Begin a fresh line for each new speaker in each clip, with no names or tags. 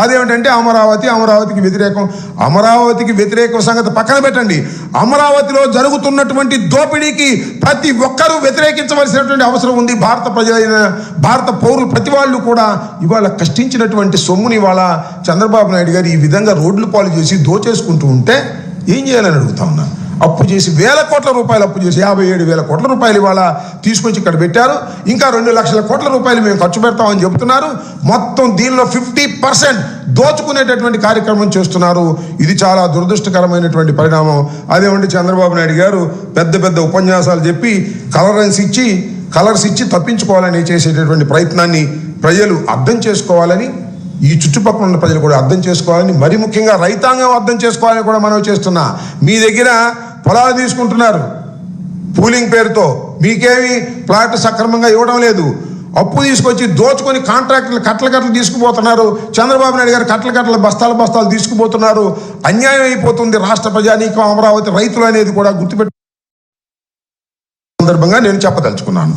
అదేమిటంటే అమరావతికి వ్యతిరేకం సంగతి పక్కన పెట్టండి. అమరావతిలో జరుగుతున్నటువంటి దోపిడీకి ప్రతి ఒక్కరూ వ్యతిరేకించవలసినటువంటి అవసరం ఉంది. భారత ప్రజలైన భారత పౌరులు ప్రతి వాళ్ళు కూడా ఇవాళ కష్టించినటువంటి సొమ్ముని ఇవాళ చంద్రబాబు నాయుడు గారు ఈ విధంగా రోడ్లు పాలు చేసి దోచేసుకుంటూ ఉంటే ఏం చేయాలని అడుగుతా ఉన్నా. అప్పు చేసి 1,000 కోట్ల రూపాయలు అప్పు చేసి 57,000 కోట్ల రూపాయలు ఇవాళ తీసుకొచ్చి ఇక్కడ పెట్టారు. ఇంకా 2 లక్షల కోట్ల రూపాయలు మేము ఖర్చు పెడతామని చెబుతున్నారు. మొత్తం దీనిలో 50% దోచుకునేటటువంటి కార్యక్రమం చేస్తున్నారు. ఇది చాలా దురదృష్టకరమైనటువంటి పరిణామం. అదేమంటే చంద్రబాబు నాయుడు గారు పెద్ద ఉపన్యాసాలు చెప్పి కలర్స్ ఇచ్చి తప్పించుకోవాలని చేసేటటువంటి ప్రయత్నాన్ని ప్రజలు అర్థం చేసుకోవాలని, ఈ చుట్టుపక్కల ఉన్న ప్రజలు కూడా అర్థం చేసుకోవాలని, మరి ముఖ్యంగా రైతాంగం అర్థం చేసుకోవాలని కూడా మనం చేస్తున్నా. మీ దగ్గర పొలాలు తీసుకుంటున్నారు పూలింగ్ పేరుతో, మీకేమి ప్లాట్ సక్రమంగా ఇవ్వడం లేదు. అప్పు తీసుకొచ్చి దోచుకొని కాంట్రాక్టులు కట్టలు తీసుకుపోతున్నారు. చంద్రబాబు నాయుడు గారు కట్టలు బస్తాలు తీసుకుపోతున్నారు. అన్యాయం అయిపోతుంది రాష్ట్ర ప్రజానీకం, అమరావతి రైతులు అనేది కూడా గుర్తుపెట్టు సందర్భంగా నేను చెప్పదలుచుకున్నాను.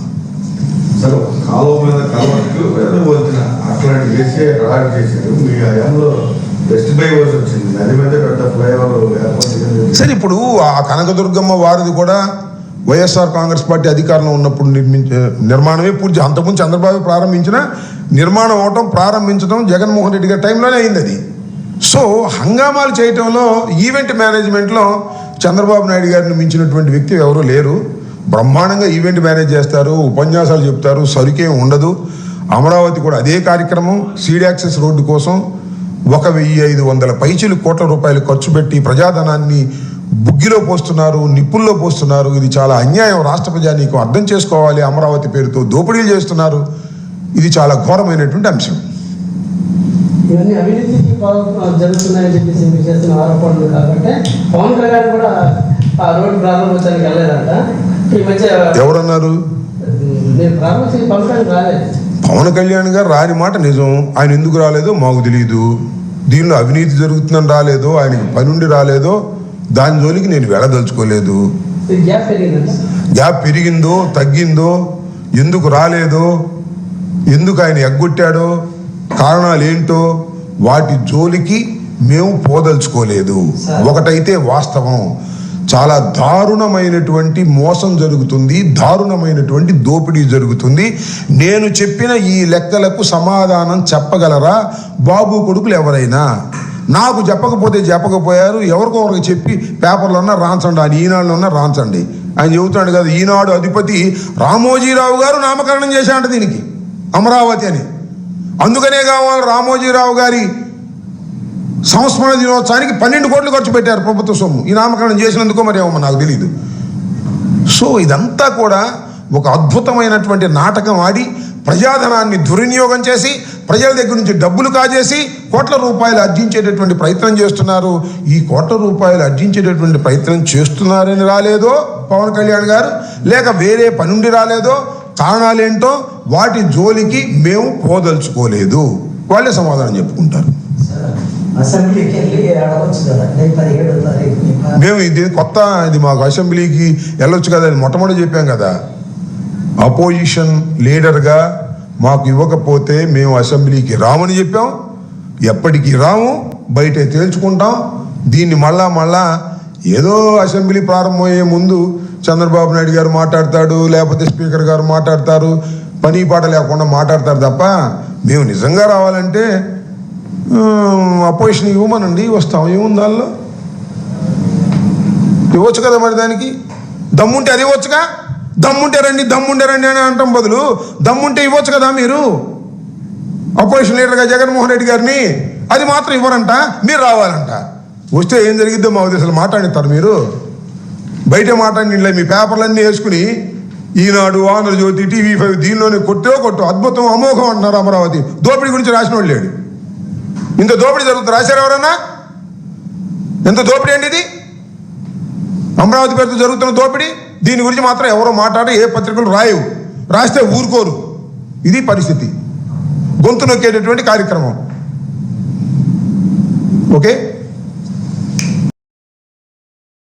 సరే, ఇప్పుడు ఆ కనకదుర్గమ్మ వారిది కూడా వైఎస్ఆర్ కాంగ్రెస్ పార్టీ అధికారంలో ఉన్నప్పుడు నిర్మాణమే పూర్తి. అంతకుముందు చంద్రబాబు ప్రారంభించడం జగన్మోహన్ రెడ్డి గారి టైంలోనే అయింది అది. సో హంగామాలు చేయటంలో, ఈవెంట్ మేనేజ్మెంట్లో చంద్రబాబు నాయుడు గారిని మించినటువంటి వ్యక్తి ఎవరూ లేరు. బ్రహ్మాండంగా ఈవెంట్ మేనేజ్ చేస్తారు, ఉపన్యాసాలు చెప్తారు, సరుకేం ఉండదు. అమరావతి కూడా అదే కార్యక్రమం. సీడ్ యాక్సెస్ రోడ్డు కోసం 1,500 కోట్ల రూపాయలు ఖర్చు పెట్టి ప్రజాధనాన్ని బుగ్గిలో పోస్తున్నారు, నిప్పుల్లో పోస్తున్నారు. ఇది చాలా అన్యాయం. రాష్ట్ర ప్రజానీకం అర్థం చేసుకోవాలి. అమరావతి పేరుతో దోపిడీలు చేస్తున్నారు. ఇది చాలా ఘోరమైనటువంటి అంశం.
ఇవన్నీ అవినీతికి జరుగుతున్నాయని చెప్పేసి మీరు చేస్తున్న ఆరోపణలు కాబట్టి పవన్ కళ్యాణ్ కూడా ఆ రోడ్డు ప్రారంభించడానికి వెళ్ళలేదంట. ఈ మధ్య
ఎవరన్నారు? పవన్ కళ్యాణ్ గారు రాని మాట నిజం. ఆయన ఎందుకు రాలేదో మాకు తెలియదు. దీనిలో అవినీతి జరుగుతుందని రాలేదో, ఆయనకి పనుండి రాలేదో, దాని జోలికి నేను వెళ్ళదలుచుకోలేదు. గ్యాప్ పెరిగిందో తగ్గిందో, ఎందుకు రాలేదో, ఎందుకు ఆయన ఎగ్గొట్టాడో, కారణాలు ఏంటో వాటి జోలికి మేము పోదలుచుకోలేదు. ఒకటైతే వాస్తవం, చాలా దారుణమైనటువంటి మోసం జరుగుతుంది, దారుణమైనటువంటి దోపిడీ జరుగుతుంది. నేను చెప్పిన ఈ లెక్కలకు సమాధానం చెప్పగలరా బాబు కొడుకులు ఎవరైనా? నాకు చెప్పకపోయారు, ఎవరికొకరికి చెప్పి పేపర్లో రాంచండి, ఆయన ఈనాడులో రాంచండి. ఆయన చెబుతున్నాడు కదా, ఈనాడు అధిపతి రామోజీరావు గారు నామకరణం చేశాడు దీనికి అమరావతి అని. అందుకనే కావాలి రామోజీరావు గారి సంస్మరణ దినోత్సవానికి 12 కోట్లు ఖర్చు పెట్టారు ప్రభుత్వ సొమ్ము. ఈ నామకరణం చేసినందుకో మరి ఏమో నాకు తెలియదు. సో ఇదంతా కూడా ఒక అద్భుతమైనటువంటి నాటకం ఆడి ప్రజాధనాన్ని దుర్వినియోగం చేసి ప్రజల దగ్గర నుంచి డబ్బులు కాజేసి కోట్ల రూపాయలు అర్జించేటటువంటి ప్రయత్నం చేస్తున్నారు. ఈ కోట్ల రూపాయలు అర్జించేటటువంటి ప్రయత్నం చేస్తున్నారని రాలేదో పవన్ కళ్యాణ్ గారు, లేక వేరే పనుండి రాలేదో, కారణాలేంటో వాటి జోలికి మేము పోదలుచుకోలేదు. వాళ్ళే సమాధానం చెప్పుకుంటారు. మేము ఇది కొత్త, ఇది మాకు అసెంబ్లీకి వెళ్ళొచ్చు కదా, అది మొట్టమొదటి చెప్పాం కదా. అపోజిషన్ లీడర్గా మాకు ఇవ్వకపోతే మేము అసెంబ్లీకి రామని చెప్పాం. ఎప్పటికీ రాము, బయటే తేల్చుకుంటాం. దీన్ని మళ్ళా ఏదో అసెంబ్లీ ప్రారంభమయ్యే ముందు చంద్రబాబు నాయుడు గారు మాట్లాడతాడు, లేకపోతే స్పీకర్ గారు మాట్లాడతారు, పని పాట లేకుండా మాట్లాడతారు తప్ప మేము నిజంగా రావాలంటే అపోజిషన్ ఇవ్వమనండి, వస్తాం. ఏముంది దానిలో? ఇవ్వచ్చు కదా. మరి దానికి దమ్ముంటే అది ఇవ్వచ్చుగా. దమ్ముంటే రండి అని అంటాం బదులు దమ్ముంటే ఇవ్వచ్చు కదా మీరు. అపోజిషన్ లీడర్గా జగన్మోహన్ రెడ్డి గారిని అది మాత్రం ఇవ్వరంట, మీరు రావాలంట. వస్తే ఏం జరిగిద్దో మా ఉద్దేశాలు మాట్లాడిస్తారు మీరు. బయట మాట్లాడి మీ పేపర్లన్నీ వేసుకుని ఈనాడు, ఆంధ్రజ్యోతి, TV5 దీనిలోనే కొట్టు అద్భుతం, అమోఘం అంటున్నారు. అమరావతి దోపిడీ గురించి రాసిన వాళ్ళు లేడు. ఇంత దోపిడీ జరుగుతుంది రాశారు ఎవరన్నా? ఎంత దోపిడీ అండి ఇది? అమరావతి పేరుతో జరుగుతున్న దోపిడీ, దీని గురించి మాత్రం ఎవరో మాట్లాడి ఏ పత్రికలు రాయవు, రాస్తే ఊరుకోరు. ఇది పరిస్థితి. గొంతు నొక్కేటటువంటి కార్యక్రమం. ఓకే.